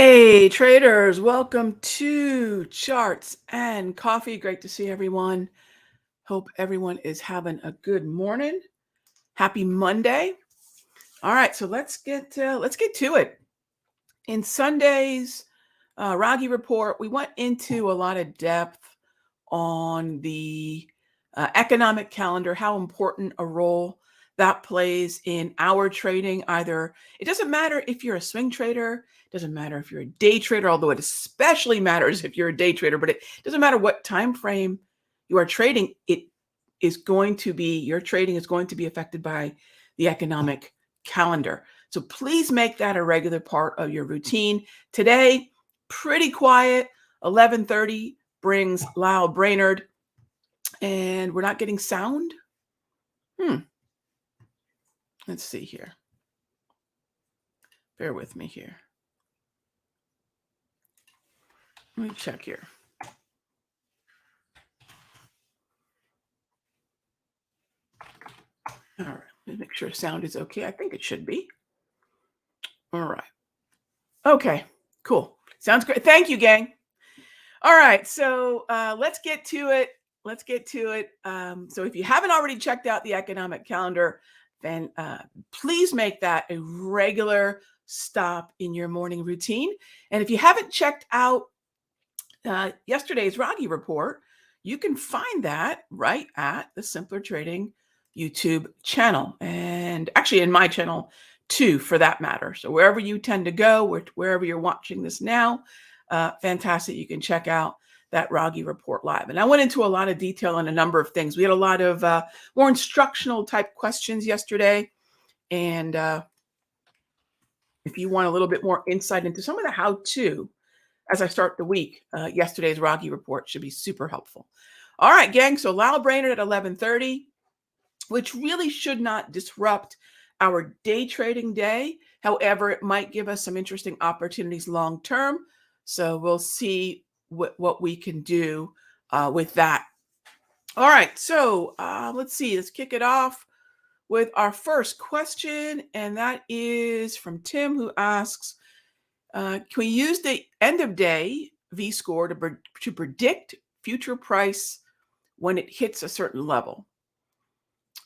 Hey traders, welcome to Charts and Coffee. Great to see everyone. Hope everyone is having a good morning. Happy Monday. All right, so let's get to it. In Sunday's Raghee report, we went into a lot of depth on the economic calendar, how important a role that plays in our trading. It doesn't matter if you're a swing trader, it doesn't matter if you're a day trader, although it especially matters if you're a day trader, but it doesn't matter what time frame you are trading, your trading is going to be affected by the economic calendar. So please make that a regular part of your routine. Today, pretty quiet. 11:30 brings Lyle Brainerd, and we're not getting sound. Let's see here. Bear with me here. Let me check here. All right, let me make sure sound is okay. I think it should be. All right. Okay, cool. Sounds great. Thank you, gang. All right, so let's get to it. So if you haven't already checked out the economic calendar, then please make that a regular stop in your morning routine. And if you haven't checked out yesterday's Raghee report, you can find that right at the Simpler Trading YouTube channel, and actually in my channel too, for that matter. So wherever you tend to go, wherever you're watching this now, fantastic. You can check out that Raghee report live. And I went into a lot of detail on a number of things. We had a lot of more instructional type questions yesterday. And if you want a little bit more insight into some of the how-to as I start the week, yesterday's Raghee report should be super helpful. All right, gang. So Lyle Brainerd at 11:30, which really should not disrupt our day trading day. However, it might give us some interesting opportunities long term. So we'll see what we can do with that. All right, so let's see. Let's kick it off with our first question, and that is from Tim, who asks, can we use the end of day Vscore to predict future price when it hits a certain level?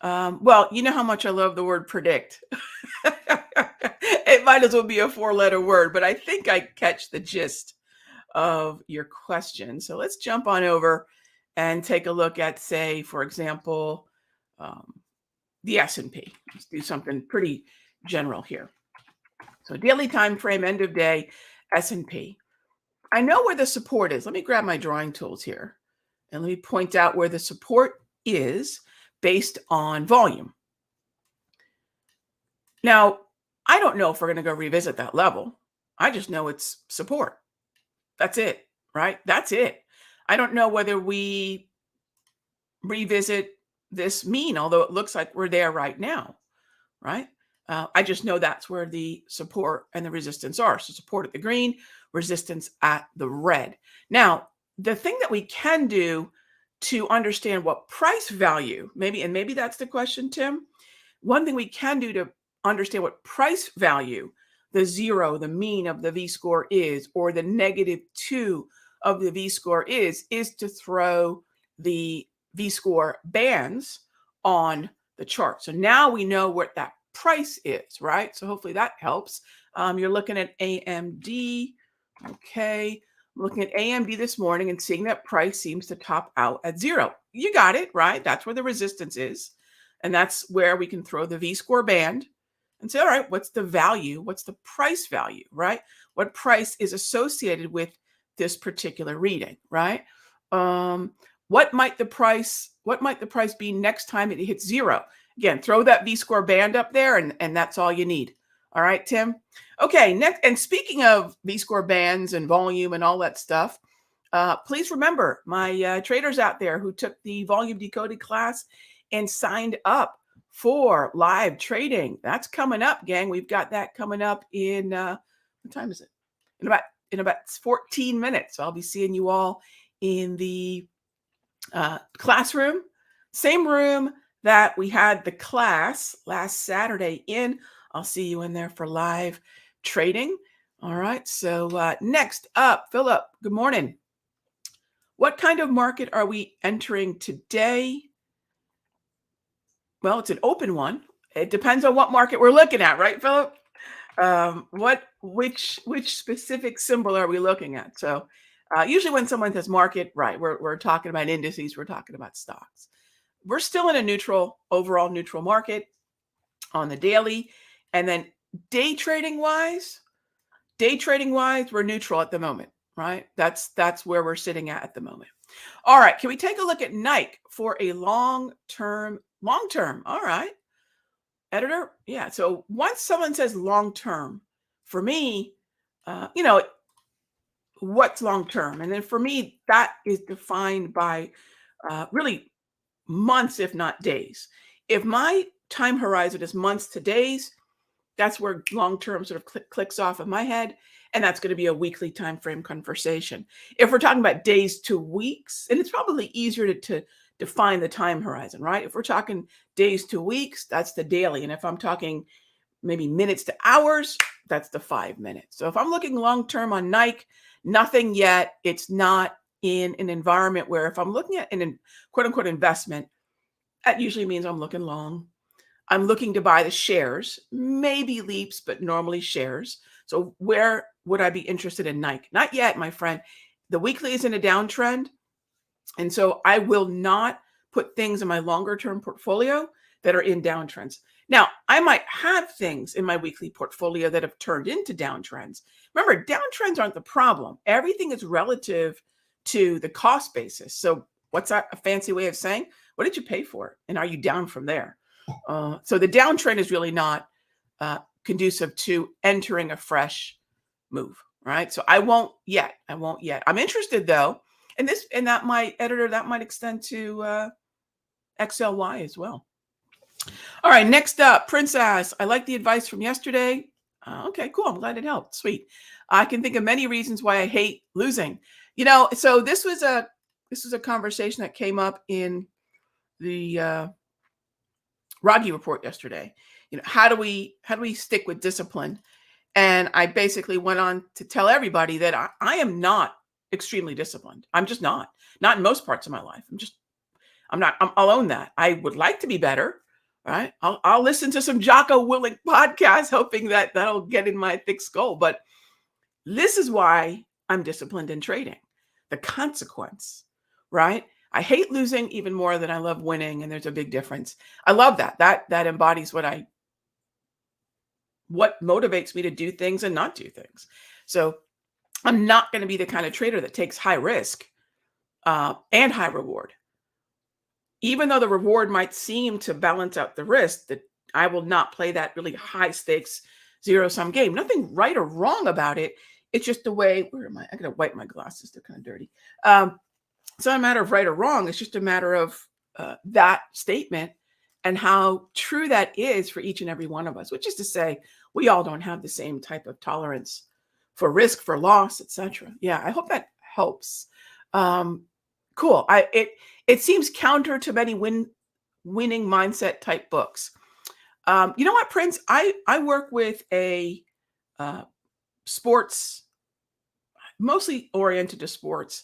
Well, you know how much I love the word predict. It might as well be a 4-letter word, but I think I catch the gist of your question. So let's jump on over and take a look at, say, for example, the S&P. Let's do something pretty general here. So daily time frame, end of day, S&P. I know where the support is. Let me grab my drawing tools here, and let me point out where the support is based on volume. Now, I don't know if we're going to go revisit that level. I just know it's support. That's it, right? That's it. I don't know whether we revisit this mean, although it looks like we're there right now, right? I just know that's where the support and the resistance are. So support at the green, resistance at the red. Now, the thing that we can do to understand what price value, maybe that's the question, Tim. One thing we can do to understand what price value the 0, the mean of the V-score is, or the -2 of the V-score is to throw the V-score bands on the chart. So now we know what that price is, right? So hopefully that helps. You're looking at AMD. Okay. I'm looking at AMD this morning and seeing that price seems to top out at 0. You got it, right? That's where the resistance is. And that's where we can throw the V-score band and say, all right, what's the value? What's the price value, right? What price is associated with this particular reading, right? What might the price be next time it hits 0? Again, throw that V-score band up there, and that's all you need. All right, Tim? Okay, next. And speaking of V-score bands and volume and all that stuff, please remember my traders out there who took the volume decoding class and signed up for live trading. That's coming up, gang. We've got that coming up in, what time is it? In about 14 minutes. So I'll be seeing you all in the classroom, same room that we had the class last Saturday in. I'll see you in there for live trading. All right. So next up, Philip, good morning. What kind of market are we entering today? Well, it's an open one. It depends on what market we're looking at, right, Philip? Which specific symbol are we looking at? So usually when someone says market, right, we're talking about indices, we're talking about stocks. We're still in a overall neutral market on the daily. And then day trading wise, we're neutral at the moment, right? That's where we're sitting at the moment. All right, can we take a look at Nike for a long term? All right, editor. Yeah. So once someone says long term, for me, what's long term, and then for me that is defined by really months, if not days. If my time horizon is months to days, that's where long-term sort of clicks off of my head. And that's going to be a weekly time frame conversation. If we're talking about days to weeks, and it's probably easier to define the time horizon, right? If we're talking days to weeks, that's the daily. And if I'm talking maybe minutes to hours, that's the 5 minutes. So if I'm looking long-term on Nike, nothing yet. It's not in an environment where if I'm looking at an quote unquote investment, that usually means I'm looking long. I'm looking to buy the shares, maybe leaps, but normally shares. So where would I be interested in Nike? Not yet, my friend. The weekly is in a downtrend. And so I will not put things in my longer term portfolio that are in downtrends. Now, I might have things in my weekly portfolio that have turned into downtrends. Remember, downtrends aren't the problem. Everything is relative to the cost basis. So what's that a fancy way of saying? What did you pay for it? And are you down from there? So the downtrend is really not conducive to entering a fresh move, right? So I won't yet. I'm interested though, and that might extend to XLY as well. All right, next up, Princess. I like the advice from yesterday. Okay, cool. I'm glad it helped. Sweet. I can think of many reasons why I hate losing. So this was a conversation that came up in the Raghee report yesterday. How do we stick with discipline? And I basically went on to tell everybody that I am not extremely disciplined. I'm just not in most parts of my life. I'll own that. I would like to be better, right? I'll listen to some Jocko Willink podcasts, hoping that that'll get in my thick skull. But this is why I'm disciplined in trading. The consequence, right? I hate losing even more than I love winning, and there's a big difference. I love that. That embodies what motivates me to do things and not do things. So I'm not going to be the kind of trader that takes high risk and high reward. Even though the reward might seem to balance out the risk, that I will not play that really high stakes zero-sum game. Nothing right or wrong about it. It's just the way, where am I? I got to wipe my glasses. They're kind of dirty. It's not a matter of right or wrong. It's just a matter of that statement and how true that is for each and every one of us, which is to say, we all don't have the same type of tolerance for risk, for loss, etc. Yeah, I hope that helps. Cool. It seems counter to many winning mindset type books. You know what, Prince? I work with a sports, mostly oriented to sports,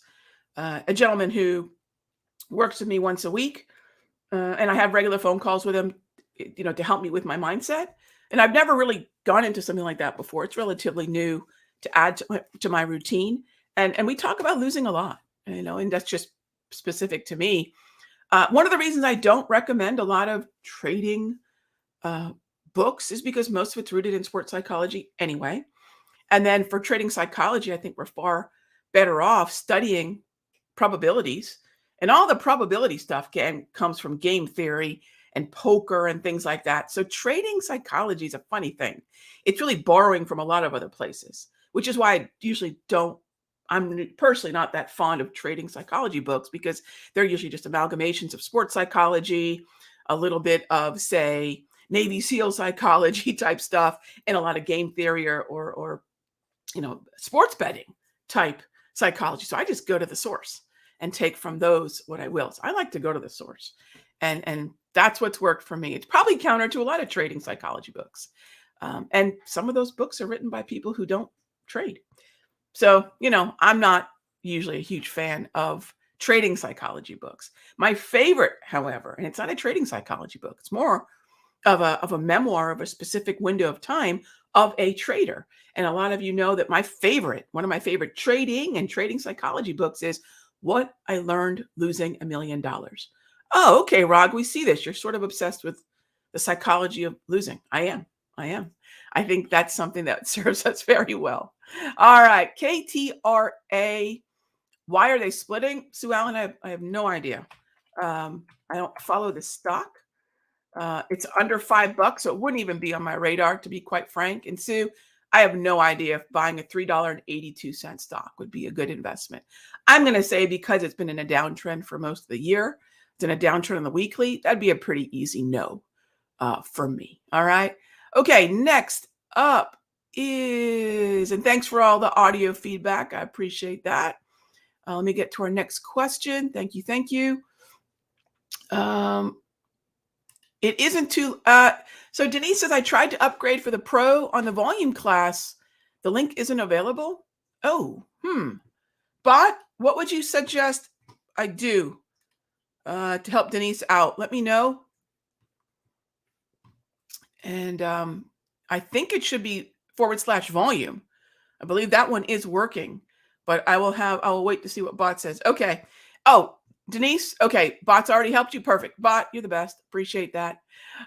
a gentleman who works with me once a week, and I have regular phone calls with him, to help me with my mindset. And I've never really gone into something like that before. It's relatively new to add to my routine, and we talk about losing a lot, and that's just specific to me. One of the reasons I don't recommend a lot of trading books is because most of it's rooted in sports psychology anyway. And then for trading psychology, I think we're far better off studying probabilities. And all the probability stuff comes from game theory and poker and things like that. So trading psychology is a funny thing. It's really borrowing from a lot of other places, which is why I usually I'm personally not that fond of trading psychology books, because they're usually just amalgamations of sports psychology, a little bit of, say, Navy SEAL psychology type stuff, and a lot of game theory or sports betting type psychology. So I just go to the source and take from those what I will. So I like to go to the source. And that's what's worked for me. It's probably counter to a lot of trading psychology books. And some of those books are written by people who don't trade. So, I'm not usually a huge fan of trading psychology books. My favorite, however, and it's not a trading psychology book, it's more of a memoir of a specific window of time of a trader. And a lot of you know that one of my favorite trading psychology books is What I Learned Losing $1 Million. Oh, okay, Rog, we see this. You're sort of obsessed with the psychology of losing. I am. I think that's something that serves us very well. All right, KTRA. Why are they splitting? Sue Allen, I have no idea. I don't follow the stock. It's under $5, so it wouldn't even be on my radar, to be quite frank. And Sue, I have no idea if buying a $3.82 stock would be a good investment. I'm going to say because it's been in a downtrend for most of the year, it's in a downtrend on the weekly, that'd be a pretty easy no for me. All right. Okay, next up is, and thanks for all the audio feedback. I appreciate that. Let me get to our next question. Thank you. Thank you. It isn't too, so Denise says, I tried to upgrade for the pro on the volume class. The link isn't available. Oh, Bot, what would you suggest I do to help Denise out? Let me know. And I think it should be /volume. I believe that one is working, but I will wait to see what Bot says. Okay. Oh, Denise. Okay. Bot's already helped you. Perfect. Bot, you're the best. Appreciate that.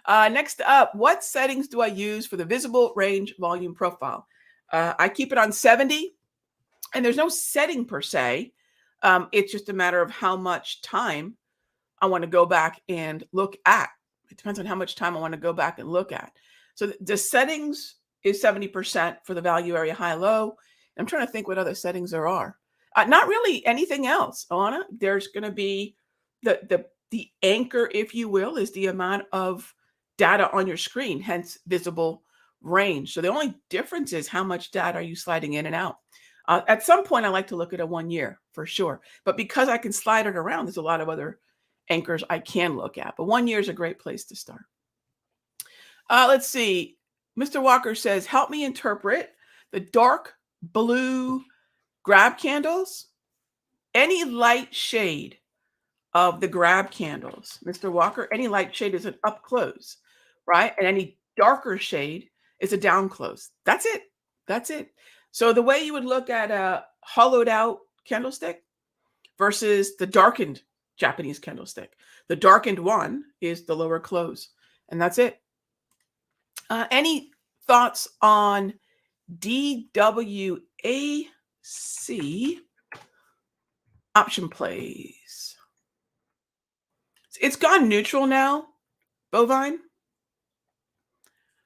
Next up, what settings do I use for the visible range volume profile? I keep it on 70, and there's no setting per se. It's just a matter of how much time I want to go back and look at. It depends on how much time I want to go back and look at. So the settings is 70% for the value area high low. I'm trying to think what other settings there are. Not really anything else, Alana. There's going to be the anchor, if you will, is the amount of data on your screen, hence visible range. So the only difference is how much data are you sliding in and out. At some point, I like to look at a 1 year for sure. But because I can slide it around, there's a lot of other anchors I can look at. But 1 year is a great place to start. Let's see. Mr. Walker says, help me interpret the dark blue grab candles. Any light shade of the grab candles, Mr. Walker, any light shade is an up close, right? And any darker shade is a down close. That's it. That's it. So the way you would look at a hollowed out candlestick versus the darkened Japanese candlestick. The darkened one is the lower close, and that's it. Any thoughts on DWAC option plays? It's gone neutral now, bovine.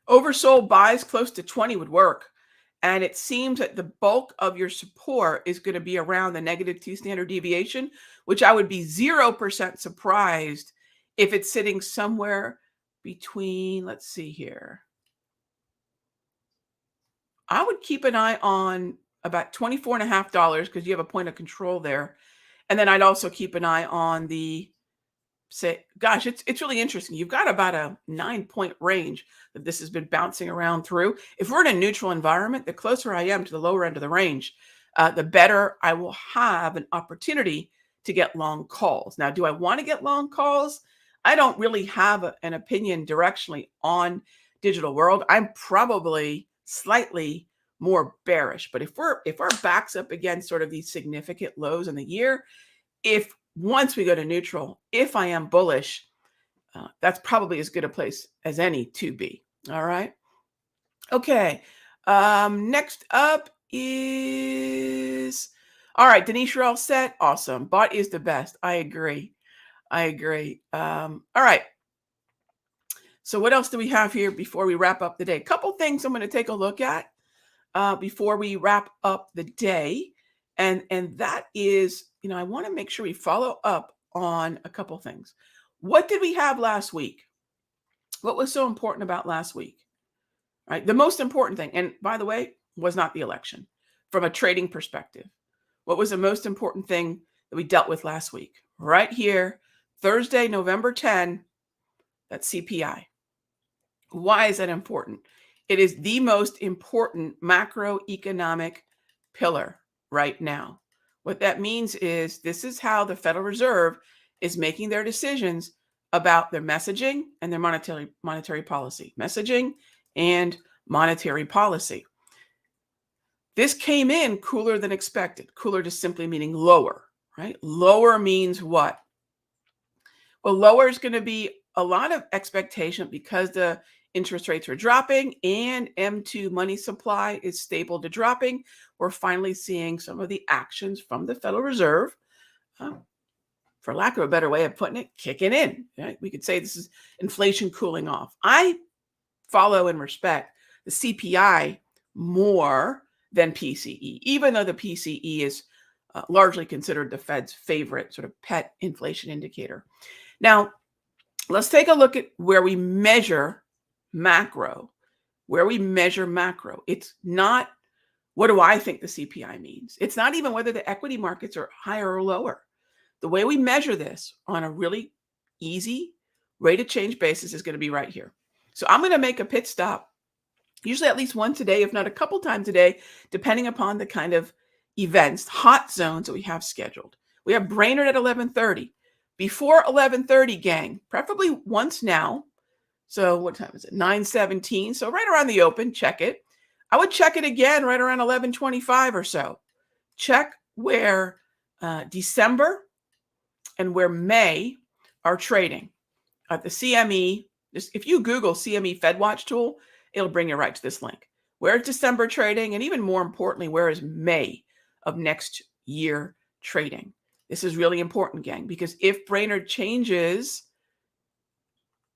Oversold buys close to 20 would work. And it seems that the bulk of your support is going to be around the -2 standard deviation, which I would be 0% surprised if it's sitting somewhere between, let's see here. I would keep an eye on about $24.50 because you have a point of control there. And then I'd also keep an eye on the, say, gosh, it's really interesting. You've got about a 9-point range that this has been bouncing around through. If we're in a neutral environment, the closer I am to the lower end of the range, the better I will have an opportunity to get long calls. Now, do I want to get long calls? I don't really have an opinion directionally on digital world. I'm probably slightly more bearish, but if our back's up against sort of these significant lows in the year, once we go to neutral, if I am bullish, that's probably as good a place as any to be. All right. Okay. Next up is, all right, Denise, you're all set. Awesome. Bot is the best. I agree. All right. So what else do we have here before we wrap up the day? A couple things I'm going to take a look at before we wrap up the day. And that is, I want to make sure we follow up on a couple things. What did we have last week? What was so important about last week? Right? The most important thing, and by the way, was not the election from a trading perspective. What was the most important thing that we dealt with last week? Right here, Thursday, November 10, that's CPI. Why is that important? It is the most important macroeconomic pillar right now. What that means is this is how the Federal Reserve is making their decisions about their messaging and their monetary policy. Messaging and monetary policy. This came in cooler than expected. Cooler just simply meaning lower, right? Lower means what? Well, lower is going to be a lot of expectation because the interest rates are dropping and M2 money supply is stable to dropping. We're finally seeing some of the actions from the Federal Reserve, for lack of a better way of putting it, kicking in. Right? We could say this is inflation cooling off. I follow and respect the CPI more than PCE, even though the PCE is largely considered the Fed's favorite sort of pet inflation indicator. Now, let's take a look at where we measure macro. It's not, what do I think the CPI means? It's not even whether the equity markets are higher or lower. The way we measure this on a really easy rate of change basis is going to be right here. So I'm going to make a pit stop, usually at least once a day, if not a couple times a day, depending upon the kind of events, hot zones that we have scheduled. We have Brainerd at 11:30. Before 11:30, gang, preferably once now. So what time is it? 9:17. So right around the open, check it. I would check it again right around 11:25 or so. Check where December and where May are trading. At the CME, if you Google CME FedWatch tool, it'll bring you right to this link. Where is December trading? And even more importantly, where is May of next year trading? This is really important, gang, because if Brainerd changes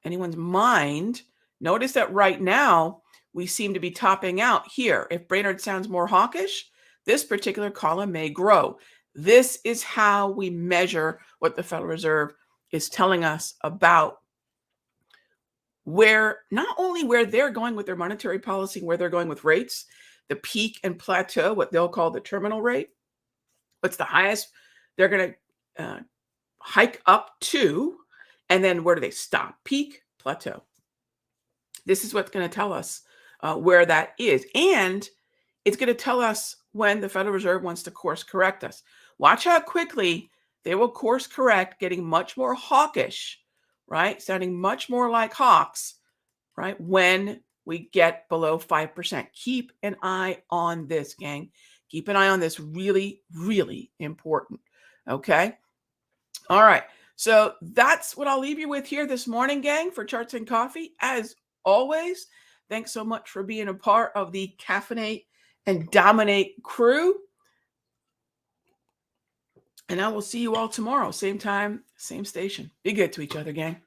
anyone's mind, notice that right now we seem to be topping out here. If Brainerd sounds more hawkish, this particular column may grow. This is how we measure what the Federal Reserve is telling us about where, not only where they're going with their monetary policy, where they're going with rates, the peak and plateau, what they'll call the terminal rate. What's the highest they're going to hike up to, and then where do they stop? Peak, plateau. This is what's going to tell us where that is. And it's going to tell us when the Federal Reserve wants to course correct us. Watch how quickly they will course correct, getting much more hawkish, right? Sounding much more like hawks, right? When we get below 5%. Keep an eye on this, gang. Keep an eye on this. Really, really important. Okay. All right. So that's what I'll leave you with here this morning, gang, for Charts and Coffee. As always, thanks so much for being a part of the Caffeinate and Dominate crew. And I will see you all tomorrow, same time, same station. Be good to each other, gang.